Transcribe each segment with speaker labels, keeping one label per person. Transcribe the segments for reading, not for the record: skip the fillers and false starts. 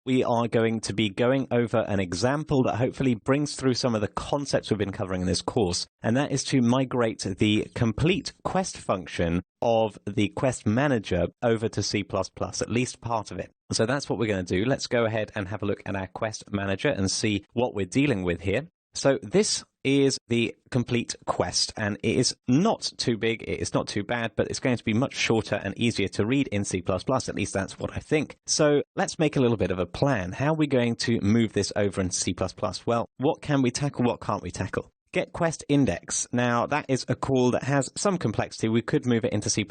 Speaker 1: we are going to be going over an example that hopefully brings through some of the concepts we've been covering in this course, and that is to migrate the complete quest function of the quest manager over to C++, at least part of it. So that's what we're going to do. Let's go ahead and have a look at our quest manager and see what we're dealing with here. So this is the complete quest, and it is not too big, it is not too bad, but it's going to be much shorter and easier to read in C++, at least that's what I think. So let's make a little bit of a plan. How are we going to move this over into C++? Well, what can we tackle, what can't we tackle? Get quest index. Now, that is a call that has some complexity. We could move it into C++.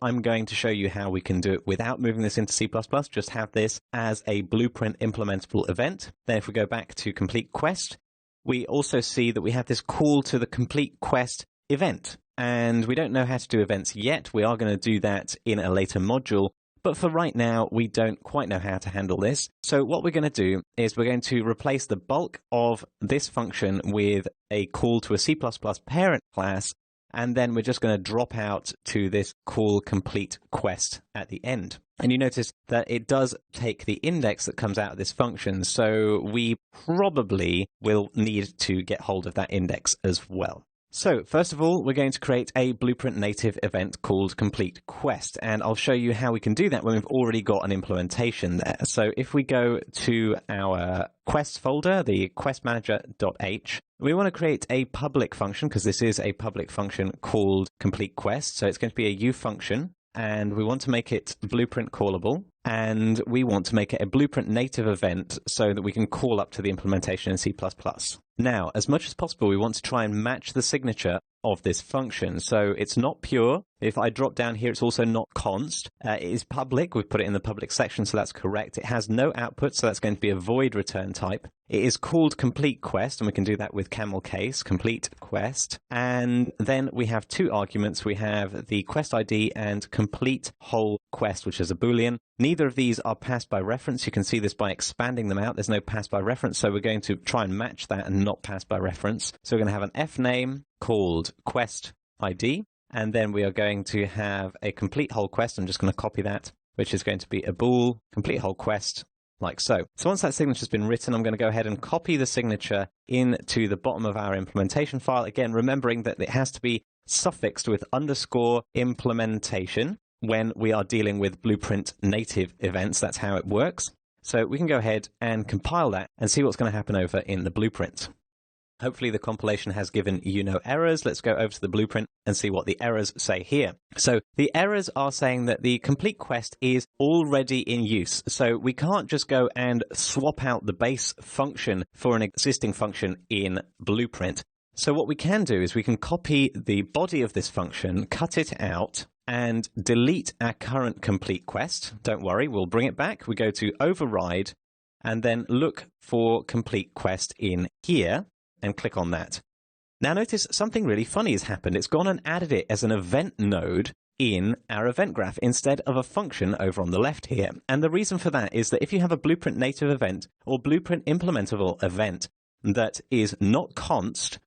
Speaker 1: I'm going to show you how we can do it without moving this into C++. Just have this as a blueprint implementable event. Then if we go back to complete quest, we also see that we have this call to the complete quest event. And we don't know how to do events yet. We are going to do that in a later module. But for right now, we don't quite know how to handle this. So what we're going to do is we're going to replace the bulk of this function with a call to a C++ parent class, and then we're just going to drop out to this call complete quest at the end. And you notice that it does take the index that comes out of this function, so we probably will need to get hold of that index as well. So first of all, we're going to create a Blueprint native event called complete quest, and I'll show you how we can do that when we've already got an implementation there. So if we go to our quest folder, the questmanager.h, we want to create a public function, because this is a public function called complete quest. So it's going to be a U function, and we want to make it blueprint callable, and we want to make it a blueprint native event so that we can call up to the implementation in C++. Now, as much as possible, we want to try and match the signature of this function. So it's not pure. If I drop down here, it's also not const. It is public. We've put it in the public section, so that's correct. It has no output, so that's going to be a void return type. It is called complete quest, and we can do that with camel case, complete quest. And then we have two arguments. We have the quest ID and complete whole quest, which is a Boolean. Neither of these are passed by reference. You can see this by expanding them out. There's no pass by reference, so we're going to try and match that and not pass by reference. So we're going to have an f name called quest ID, and then we are going to have a complete whole quest. I'm just going to copy that, which is going to be a bool complete whole quest, like so. So once that signature has been written, I'm going to go ahead and copy the signature into the bottom of our implementation file. Again, remembering that it has to be suffixed with underscore implementation when we are dealing with Blueprint native events. That's how it works. So we can go ahead and compile that and see what's going to happen over in the blueprint. Hopefully the compilation has given you no errors. Let's go over to the blueprint and see what the errors say here. So the errors are saying that the complete quest is already in use. So we can't just go and swap out the base function for an existing function in Blueprint. So what we can do is we can copy the body of this function, cut it out, and delete our current complete quest. Don't worry, we'll bring it back. We go to override and then look for complete quest in here and click on that. Now notice something really funny has happened. It's gone and added it as an event node in our event graph instead of a function over on the left here. And the reason for that is that if you have a Blueprint native event or Blueprint implementable event that is not const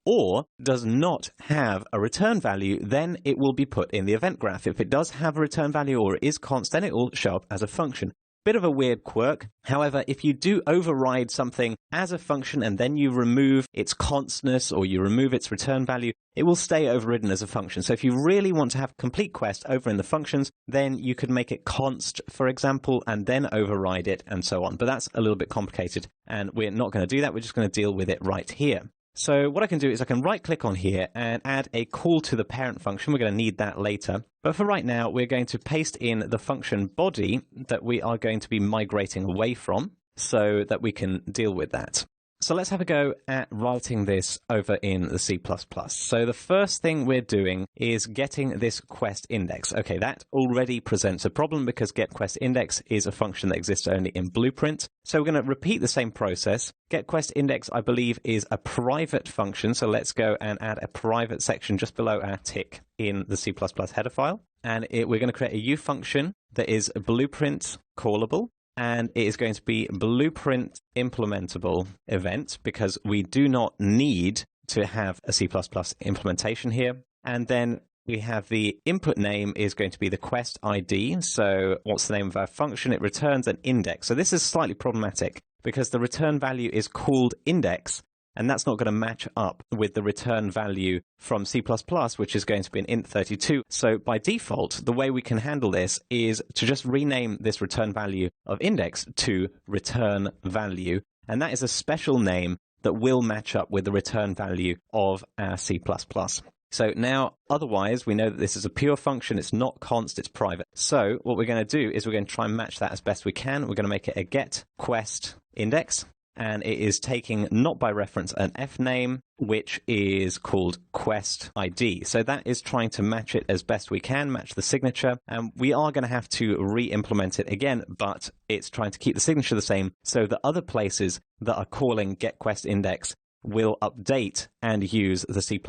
Speaker 1: or does not have a return value, then it will be put in the event graph. If it does have a return value or it is const, then it will show up as a function. Bit of a weird quirk. However, if you do override something as a function and then you remove its constness or you remove its return value, it will stay overridden as a function. So if you really want to have complete quest over in the functions, then you could make it const, for example, and then override it and so on. But that's a little bit complicated, and we're not going to do that. We're just going to deal with it right here. So what I can do is I can right-click on here and add a call to the parent function. We're going to need that later. But for right now, we're going to paste in the function body that we are going to be migrating away from so that we can deal with that. So let's have a go at writing this over in the C++. So the first thing we're doing is getting this quest index. Okay, that already presents a problem because getQuestIndex is a function that exists only in Blueprint. So we're going to repeat the same process. GetQuestIndex, I believe, is a private function. So let's go and add a private section just below our tick in the C++ header file. And we're going to create a U function that is a blueprint callable. And it is going to be blueprint implementable event because we do not need to have a C++ implementation here. And then we have the input name is going to be the quest ID. So what's the name of our function? It returns an index. So this is slightly problematic because the return value is called index, and that's not going to match up with the return value from C++, which is going to be an int32. So by default, the way we can handle this is to just rename this return value of index to return value. And that is a special name that will match up with the return value of our C++. So now, otherwise, we know that this is a pure function. It's not const, it's private. So what we're going to do is we're going to try and match that as best we can. We're going to make it a get quest index, and it is taking not by reference an f name, which is called quest ID. So that is trying to match it as best we can, match the signature. And we are going to have to re-implement it again, but it's trying to keep the signature the same so that other places that are calling get quest index will update and use the C++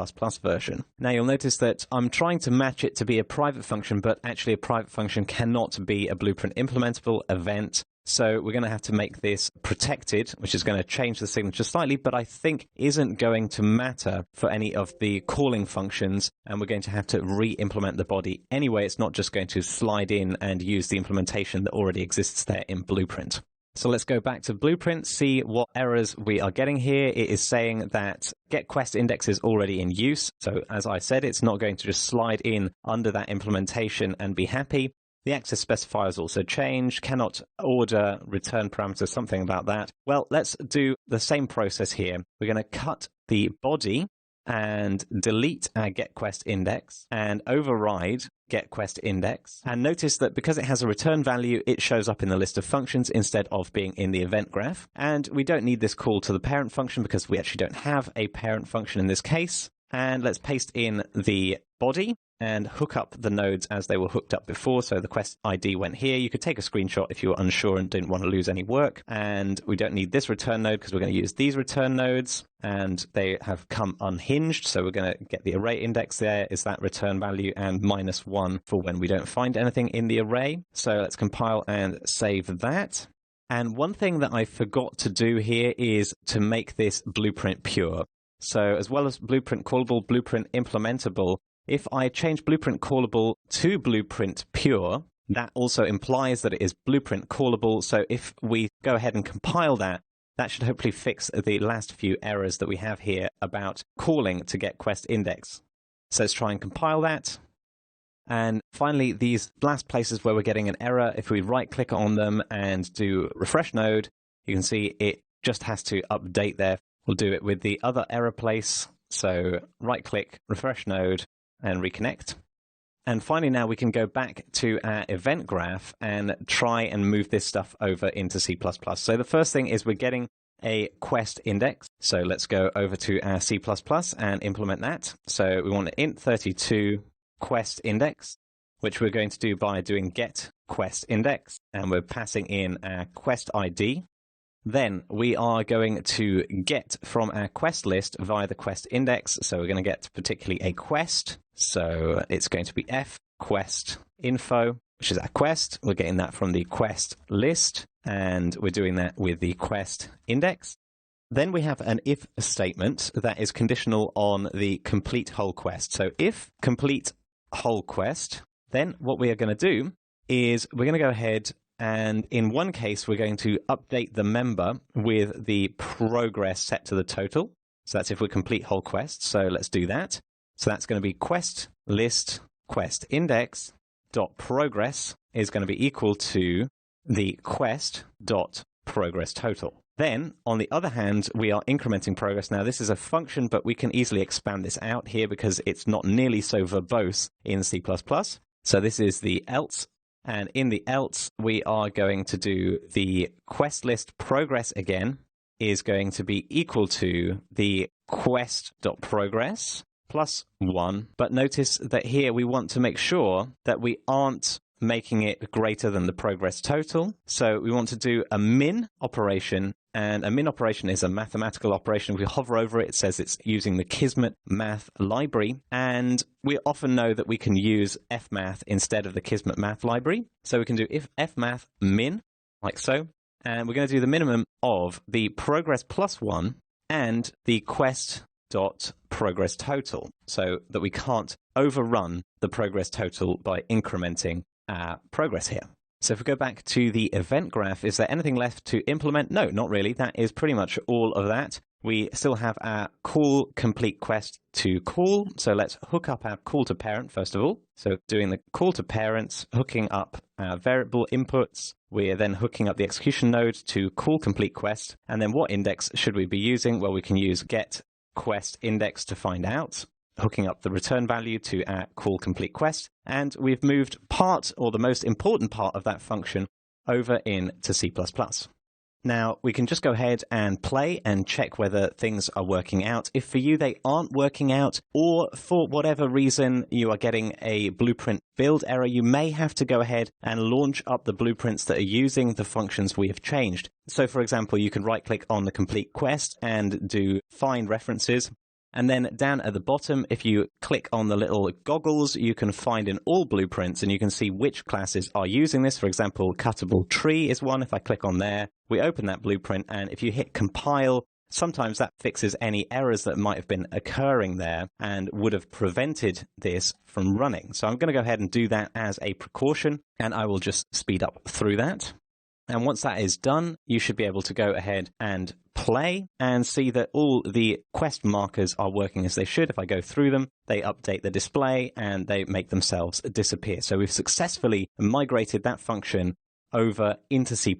Speaker 1: version. Now you'll notice that I'm trying to match it to be a private function, but actually a private function cannot be a Blueprint implementable event. So we're going to have to make this protected, which is going to change the signature slightly, but I think isn't going to matter for any of the calling functions, and we're going to have to re-implement the body anyway. It's not just going to slide in and use the implementation that already exists there in Blueprint. So let's go back to Blueprint, see what errors we are getting here. It is saying that get quest index is already in use. So as I said, it's not going to just slide in under that implementation and be happy. The access specifier is also changed, cannot order return parameters, something about that. Well, let's do the same process here. We're going to cut the body and delete our getQuest index and override getQuest index. And notice that because it has a return value, it shows up in the list of functions instead of being in the event graph. And we don't need this call to the parent function because we actually don't have a parent function in this case. And let's paste in the body and hook up the nodes as they were hooked up before. So the quest ID went here. You could take a screenshot if you were unsure and didn't want to lose any work. And we don't need this return node because we're going to use these return nodes, and they have come unhinged. So we're going to get the array index there is that return value, and -1 for when we don't find anything in the array. So let's compile and save that. And one thing that I forgot to do here is to make this Blueprint pure. So as well as Blueprint callable, Blueprint implementable, if I change Blueprint callable to Blueprint pure, that also implies that it is Blueprint callable. So if we go ahead and compile that, that should hopefully fix the last few errors that we have here about calling to get quest index. So let's try and compile that. And finally, these last places where we're getting an error, if we right-click on them and do refresh node, you can see it just has to update there. We'll do it with the other error place. So right-click, refresh node, and reconnect. And finally, now we can go back to our event graph and try and move this stuff over into C++. So the first thing is we're getting a quest index. So let's go over to our C++ and implement that. So we want an int32 quest index, which we're going to do by doing get quest index, and we're passing in our quest ID. Then we are going to get from our quest list via the quest index. So we're going to get particularly a quest. So it's going to be f quest info, which is our quest. We're getting that from the quest list, and we're doing that with the quest index. Then we have an if statement that is conditional on the complete whole quest. So if complete whole quest, then what we are going to do is we're going to go ahead and in one case, we're going to update the member with the progress set to the total. So that's if we complete whole quest. So let's do that. So that's going to be quest list quest index dot progress is going to be equal to the quest dot progress total. Then, on the other hand, we are incrementing progress. Now, this is a function, but we can easily expand this out here because it's not nearly so verbose in C++. So this is the else. And in the else, we are going to do the quest list progress again is going to be equal to the quest.progress plus 1. But notice that here we want to make sure that we aren't making it greater than the progress total. So we want to do a min operation, and a min operation is a mathematical operation. If we hover over it, it says it's using the Kismet math library, and we often know that we can use fmath instead of the Kismet math library. So we can do if fmath min, like so, and we're going to do the minimum of the progress plus 1 and the quest dot progress total, so that we can't overrun the progress total by incrementing our progress here. So if we go back to the event graph, is there anything left to implement? No, not really. That is pretty much all of that. We still have our call complete quest to call. So let's hook up our call to parent first of all. So doing the call to parents, hooking up our variable inputs. We're then hooking up the execution node to call complete quest. And then what index should we be using? Well, we can use get quest index to find out, hooking up the return value to our call complete quest. And we've moved part, or the most important part of that function, over into C++. Now, we can just go ahead and play and check whether things are working out. If for you they aren't working out, or for whatever reason you are getting a blueprint build error, you may have to go ahead and launch up the blueprints that are using the functions we have changed. So for example, you can right-click on the complete quest and do find references. And then down at the bottom, if you click on the little goggles, you can find in all blueprints and you can see which classes are using this. For example, cuttable tree is one. If I click on there, we open that blueprint, and if you hit compile, sometimes that fixes any errors that might have been occurring there and would have prevented this from running. So I'm going to go ahead and do that as a precaution, and I will just speed up through that. And once that is done, you should be able to go ahead and play and see that all the quest markers are working as they should. If I go through them, they update the display and they make themselves disappear. So we've successfully migrated that function over into C++.